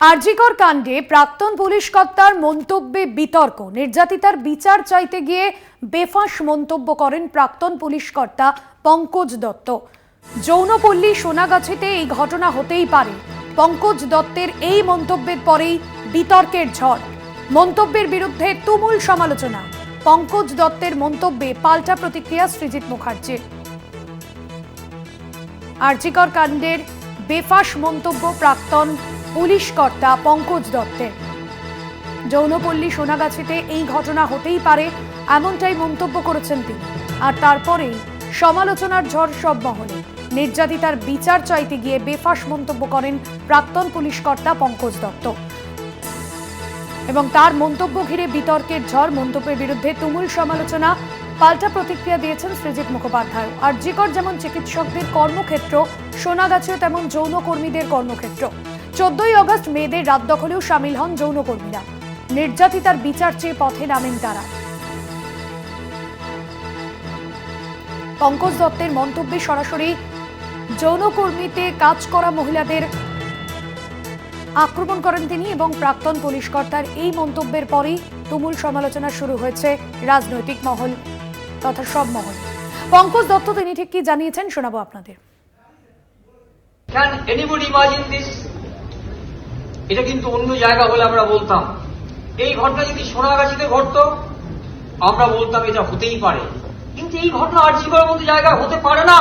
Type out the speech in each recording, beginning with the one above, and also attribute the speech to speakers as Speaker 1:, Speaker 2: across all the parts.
Speaker 1: আরজিকর কাণ্ডে প্রাক্তন পুলিশ কর্তার মন্তব্যে বিতর্ক। নির্যাতিতার বিচার চাইতে গিয়ে বেফাঁস মন্তব্য করেন প্রাক্তন পুলিশ কর্তা পঙ্কজ দত্ত। যৌনপল্লী সোনাগাছিতে এই ঘটনা হতেই পারে, পঙ্কজ দত্তের এই মন্তব্যের পরেই বিতর্কের ঝড়। মন্তব্যের বিরুদ্ধে তুমুল সমালোচনা। পঙ্কজ দত্তের মন্তব্যে পাল্টা প্রতিক্রিয়া সৃজিত মুখার্জির। আরজিকর কাণ্ডের বেফাঁস মন্তব্য প্রাক্তন পুলিশ কর্তা পঙ্কজ দত্তের। যৌনপল্লী সোনাগাছিতে এই ঘটনা হতেই পারে এমনটাই মন্তব্য করেছেন তিনি। আর তারপরেই সমালোচনার ঝড় সব মহলে। নির্যাতিতার বিচার চাইতে গিয়ে বেফাঁস মন্তব্য করেন প্রাক্তন পুলিশ কর্তা পঙ্কজ দত্ত এবং তার মন্তব্য ঘিরে বিতর্কের ঝড়। মন্তব্যের বিরুদ্ধে তুমুল সমালোচনা, পাল্টা প্রতিক্রিয়া দিয়েছেন সৃজিত মুখোপাধ্যায়। আরজিকর যেমন চিকিৎসকদের কর্মক্ষেত্র, সোনাগাছিও তেমন যৌনকর্মীদের কর্মক্ষেত্র। 14ই আগস্ট মেয়েদের রাত দখলেও সামিল হন যৌনকর্মীরা। নির্যাতিতার বিচার চেয়ে পথে নামেন তারা। পঙ্কজ দত্তের মন্তব্যে সরাসরি যৌনকর্মীতে কাজ করা মহিলাদের আক্রমণ করেন তিনি এবং প্রাক্তন পুলিশ কর্তার এই মন্তব্যের পরেই তুমুল সমালোচনা শুরু হয়েছে রাজনৈতিক মহল তথা সব মহল। পঙ্কজ দত্ত তিনি ঠিক কি জানিয়েছেন শোনাবো আপনাদের।
Speaker 2: Can anybody imagine this? এটা কিন্তু অন্য জায়গা হলে আমরা বলতাম, এই ঘটনা যদি সোনাগাছিতে ঘটতো আমরা বলতাম এটা হতেই পারে, কিন্তু এই ঘটনা আরজিকরের মতো জায়গায় হতে পারে না।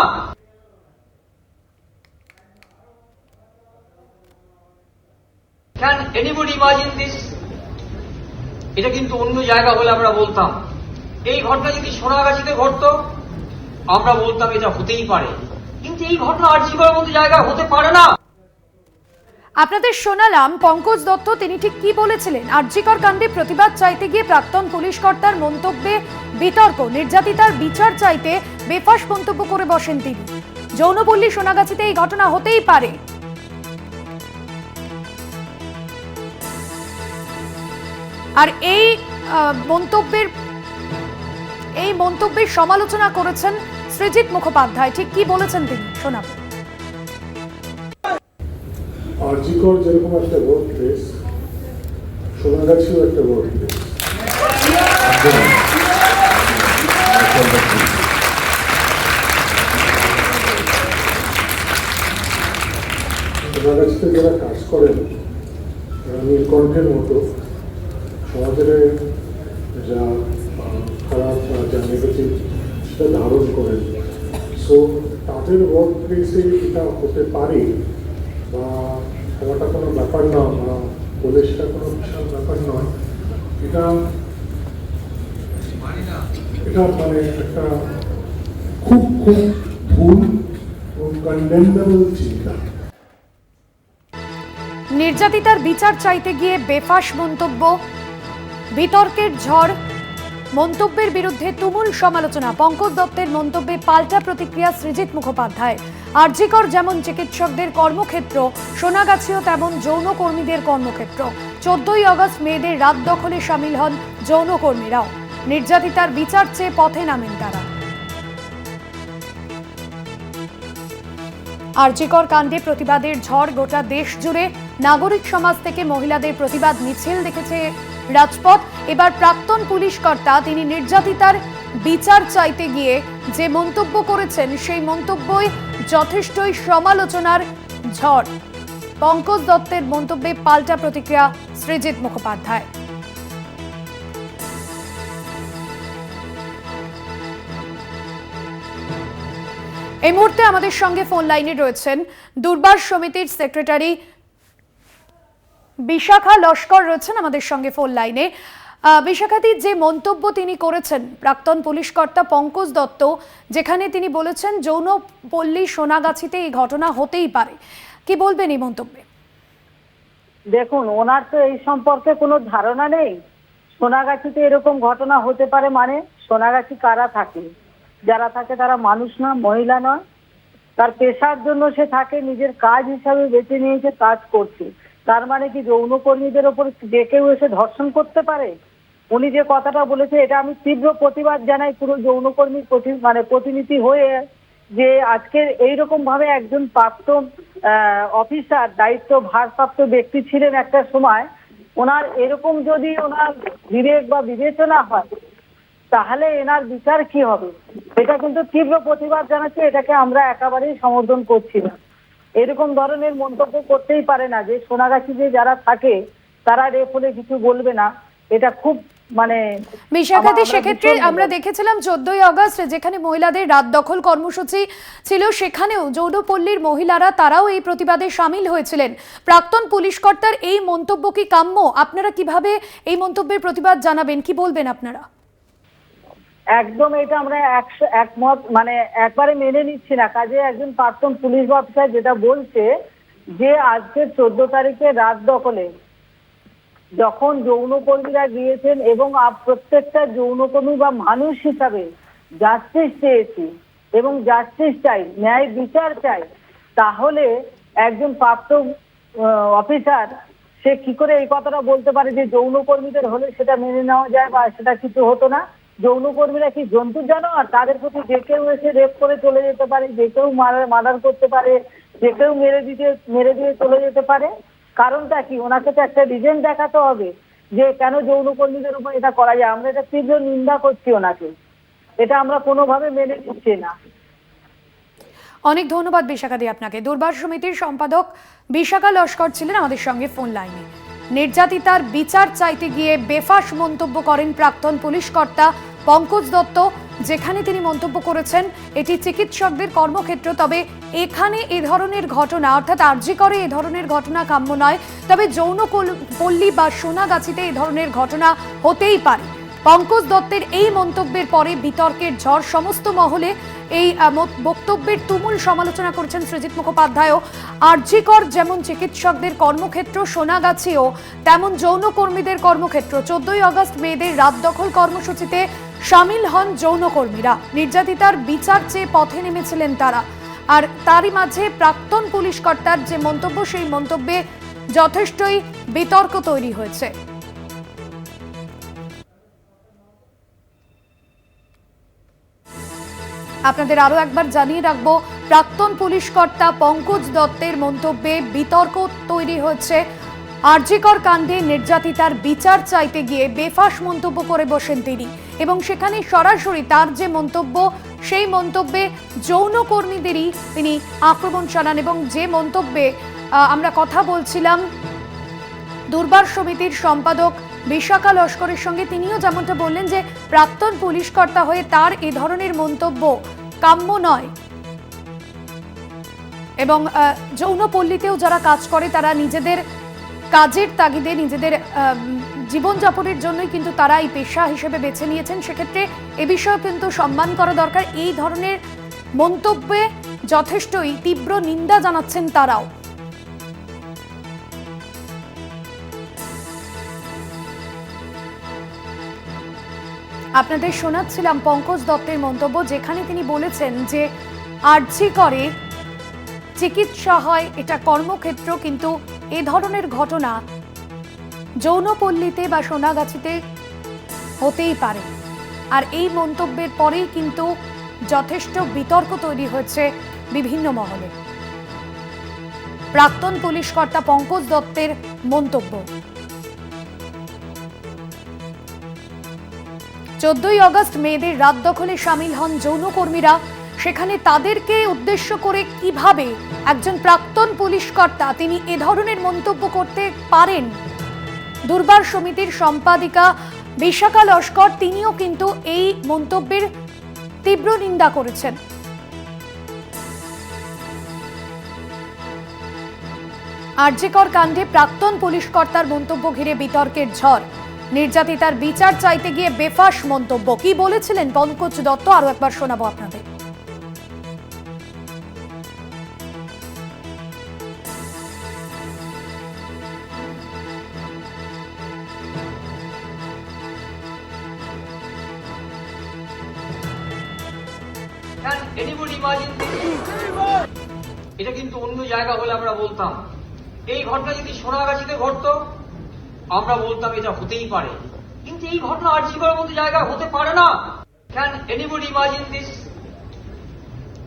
Speaker 2: Can anybody imagine this? এটা কিন্তু অন্য জায়গা হলে আমরা বলতাম, এই ঘটনা যদি সোনাগাছিতে ঘটতো আমরা বলতাম এটা হতেই পারে, কিন্তু এই ঘটনা আরজিকরের মতো জায়গায় হতে পারে না।
Speaker 1: আপনাদের শোনালাম পঙ্কজ দত্ত তিনি ঠিক কি বলেছিলেন। আরজিকর কাণ্ডে প্রতিবাদ চাইতে গিয়ে প্রাক্তন পুলিশ কর্তার মন্তব্যে বিতর্ক। নির্যাতিতার বিচার চাইতে বেফাঁস মন্তব্য করে বসেন তিনি। যৌনপল্লী সোনাগাছিতে এই ঘটনা হতেই পারে। আর এই মন্তব্যের সমালোচনা করেছেন সৃজিত মুখোপাধ্যায়। ঠিক কি বলেছেন তিনি শোনাব।
Speaker 3: আরজিকর যেরকম একটা ওয়ার্ক প্লেস, সোনাগাছিও একটা ওয়ার্ক প্লেস। সোনাগাছিতে যারা কাজ করেন তারা নীলকণ্ঠের মতো সমাজের যা খারাপ বা যা নেগেটিভ সেটা ধারণ করেন। সো তাদের ওয়ার্ক প্লেসে এটা হতে পারে বা হওয়াটা কোনো ব্যাপার না, বা বলে সেটা কোনো বিশাল ব্যাপার নয়। এটা মানে একটা খুব খুব ভুল ও কন্ডেমনেবল চিন্তা।
Speaker 1: নির্যাতিতার বিচার চাইতে গিয়ে বেফাঁস মন্তব্য, বিতর্কের ঝড়। মন্তব্যের বিরুদ্ধে তুমুল সমালোচনা। পঙ্কজ দত্তের মন্তব্যে পাল্টা প্রতিক্রিয়া সৃজিত মুখোপাধ্যায়। আরজিকর যেমন চিকিৎসকদের কর্মক্ষেত্র, সোনাগাছিও তেমন যৌনকর্মীদের কর্মক্ষেত্র। 14ই আগস্ট মেয়েদের রাত দখলে সামিল হন যৌনকর্মীরাও। নির্যাতিতার বিচার চেয়ে পথে নামেন তারা। আরজিকর কাণ্ডে প্রতিবাদের ঝড় গোটা দেশ জুড়ে। নাগরিক সমাজ থেকে মহিলাদের প্রতিবাদ মিছিল দেখেছে রাজপথ। এবার প্রাক্তন পুলিশ কর্তা তিনি নির্যাতিতার বিচার চাইতে গিয়ে যে মন্তব্য করেছেন সেই মন্তব্যই যথেষ্টই সমালোচনার ঝড়। পঙ্কজ দত্তের মন্তব্যে পাল্টা প্রতিক্রিয়া সৃজিত মুখোপাধ্যায়। এই মুহূর্তে আমাদের সঙ্গে ফোন লাইনে রয়েছেন দুর্বার সমিতির সেক্রেটারি বিশাখা লস্কর রয়েছেন আমাদের সঙ্গে ফোন লাইনে। বিশাখাদি, যে মন্তব্য তিনি করেছেন প্রাক্তন পুলিশ কর্তা পঙ্কজ দত্ত, যেখানে তিনি বলেছেন যৌনপল্লী সোনাগাছিতে এই ঘটনা হতেই পারে, কি বলবেন এই মন্তব্যে?
Speaker 4: দেখুন, ওনার তো এই সম্পর্কে কোনো ধারণা নেই। সোনাগাছিতে এরকম ঘটনা হতে পারে মানে সোনাগাছি কারা থাকে? যারা থাকে তারা মানুষ না, মহিলা নয়। তার পেশার জন্য সে থাকে, নিজের কাজ হিসাবে বেছে নিয়েছে, কাজ করছে। তার মানে কি যৌনকর্মীদের ওপর যে কেউ এসে ধর্ষণ করতে পারে? উনি যে কথাটা বলেছে এটা আমি তীব্র প্রতিবাদ জানাই পুরো যৌনকর্মীর প্রতিনিধি হয়ে, যে আজকের এইরকম ভাবে একজন প্রাক্তন অফিসার, দায়িত্ব ভারপ্রাপ্ত ব্যক্তি ছিলেন একটা সময়, ওনার এরকম যদি ওনার বিবেক বা বিবেচনা হয় তাহলে এনার বিচার কি হবে? এটা কিন্তু তীব্র প্রতিবাদ জানাচ্ছে, এটাকে আমরা একেবারেই সমর্থন করছি না। এরকম ধরনের মন্তব্য করতেই পারে না যে সোনাগাছিতে যারা থাকে তারা রেপ হলে কিছু বলবে না। এটা খুব
Speaker 1: বিশাখাদি, সেক্ষেত্রে আমরা দেখেছিলাম 14ই আগস্ট যেখানে মহিলাদের রাত দখল কর্মসূচি ছিল, সেখানেও যৌনপল্লীর মহিলারা তারাও এই প্রতিবাদে সামিল হয়েছিলেন। প্রাক্তন পুলিশ কর্তার এই মন্তব্য কি কাম্য? আপনারা কিভাবে এই মন্তব্যের প্রতিবাদ জানাবেন, কি বলবেন আপনারা?
Speaker 4: একদম এটা আমরা একমত, একবারে মেনে নিচ্ছি না। কাজে একজন প্রাক্তন পুলিশ অফিসার যেটা বলছে যে আজকে 14 তারিখে রাত দখলে যখন যৌনকর্মীরা গিয়েছেন এবং প্রত্যেকটা যৌনকর্মী বা মানুষ হিসাবে জাস্টিস চেয়েছি এবং জাস্টিস চাই, ন্যায় বিচার চাই, তাহলে একজন প্রাক্তন অফিসার সে কি করে এই কথাটা বলতে পারে যে যৌনকর্মীদের হলে সেটা মেনে নেওয়া যায় বা সেটা কিছু হতো না? যৌনকর্মীরা কি জন্তু জানোয়ার? তাদের প্রতি যে কেউ এসে রেপ করে চলে যেতে পারে, যে কেউ মার্ডার করতে পারে, যে কেউ মেরে দিয়ে চলে যেতে পারে। কারণটা কি? ওনাকে তো একটা রিজন দেখাতে হবে যে কেন যৌনকর্মীদের উপর এটা করা যায়। আমরা এটা তীব্র নিন্দা করছি ওনাকে, এটা আমরা কোনোভাবে মেনে নিচ্ছি না।
Speaker 1: অনেক ধন্যবাদ বিশাখাদি আপনাকে। দুর্বার সমিতির সম্পাদক বিশাখা লস্কর ছিলেন আমাদের সঙ্গে ফোন লাইনে। নির্যাতিতার বিচার চাইতে গিয়ে বেফাস মন্তব্য করেন প্রাক্তন পুলিশ কর্তা পঙ্কজ দত্ত। যেখানে তিনি মন্তব্য করেছেন এটি চিকিৎসকদের কর্মক্ষেত্র, তবে এখানে এ ধরনের ঘটনা অর্থাৎ আরজি করে এ ধরনের ঘটনা কাম্য নয়, তবে যৌনপল্লী বা সোনাগাছিতে এ ধরনের ঘটনা হতেই পারে। পঙ্কজ দত্তের এই মন্তব্যের পরে বিতর্কের ঝড় সমস্ত মহলে। এই বক্তব্যের তুমুল সমালোচনা করেছেন সৃজিত মুখোপাধ্যায়ও। আরজি কর যেমন চিকিৎসকদের কর্মক্ষেত্র, সোনাগাছিও তেমন যৌনকর্মীদের কর্মক্ষেত্র। 14ই আগস্ট মেয়েদের রাত দখল কর্মসূচিতে সামিল হন যৌনকর্মীরা। নির্যাতিতার বিচার চেয়ে পথে নেমেছিলেন তারা। আর তারই মাঝে প্রাক্তন পুলিশ কর্তার যে মন্তব্য, সেই মন্তব্যে যথেষ্টই বিতর্ক তৈরি হয়েছে। আপনাদের আরো একবার জানিয়ে রাখবো, প্রাক্তন পুলিশ কর্তা পঙ্কজ দত্তের মন্তব্যে বিতর্ক তৈরি হয়েছে। আরজিকর কাণ্ডে নির্যাতিতার বিচার চাইতে গিয়ে বেফাস মন্তব্য করে বসেন তিনি, এবং সেখানে সরাসরি তার যে মন্তব্য, সেই মন্তব্যে যৌনকর্মীদেরই তিনি আক্রমণ চালান। এবং যে মন্তব্যে আমরা কথা বলছিলাম দুর্বার সমিতির সম্পাদক বিশাখা লস্করের সঙ্গে, তিনিও যেমনটা বললেন যে প্রাক্তন পুলিশ কর্তা হয়ে তার এ ধরনের মন্তব্য কাম্য নয়। এবং যৌনপল্লীতেও যারা কাজ করে তারা নিজেদের কাজের তাগিদে, নিজেদের জীবনযাপনের জন্যই কিন্তু তারা এই পেশা হিসেবে বেছে নিয়েছেন। সেক্ষেত্রে এ বিষয়ে কিন্তু সম্মান করা দরকার। এই ধরনের মন্তব্যে যথেষ্টই তীব্র নিন্দা জানাচ্ছেন তারাও। আপনাদের শোনাচ্ছিলাম পঙ্কজ দত্তের মন্তব্য, যেখানে তিনি বলেছেন যে আরজি করে চিকিৎসা হয়, এটা কর্মক্ষেত্র, কিন্তু এ ধরনের ঘটনা যৌনপল্লীতে বা সোনাগাছিতে হতেই পারে। আর এই মন্তব্যের পরেই কিন্তু যথেষ্ট বিতর্ক তৈরি হয়েছে বিভিন্ন মহলে। প্রাক্তন পুলিশ কর্তা পঙ্কজ দত্তের মন্তব্য। 14ই আগস্ট মেয়েদের রাত দখলে সামিল হন যৌনকর্মীরা। সেখানে তাদেরকে উদ্দেশ্য করে কিভাবে একজন প্রাক্তন পুলিশ কর্তা তিনি এ ধরনের মন্তব্য করতে পারেন? দুর্বার সমিতির সম্পাদিকা বিশাখা লস্কর তিনিও কিন্তু এই মন্তব্যের তীব্র নিন্দা করেছেন। আরজিকর কাণ্ডে প্রাক্তন পুলিশ কর্তার মন্তব্য ঘিরে বিতর্কের ঝড়। নির্যাতিতার বিচার চাইতে গিয়ে বেফাস মন্তব্য। কি বলেছিলেন পঙ্কজ দত্ত, আরো একবার শোনাবো আপনাদের।
Speaker 2: এটা কিন্তু অন্য জায়গা হলে আমরা বলতাম। এই ঘটনা যদি সোনাগাছিতে ঘটতো আমরা বলতাম এটা হতেই পারে, কিন্তু এই ঘটনা আরজি করার মতো জায়গা হতে পারে না। Can anybody imagine this?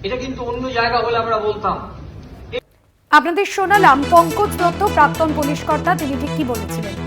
Speaker 2: এটা কিন্তু অন্য জায়গা হলে আমরা বলতাম।
Speaker 1: আপনাদের শোনালাম পঙ্কজ দত্ত, প্রাক্তন পুলিশ কর্তা, তিনি ঠিক কি বলেছিলেন।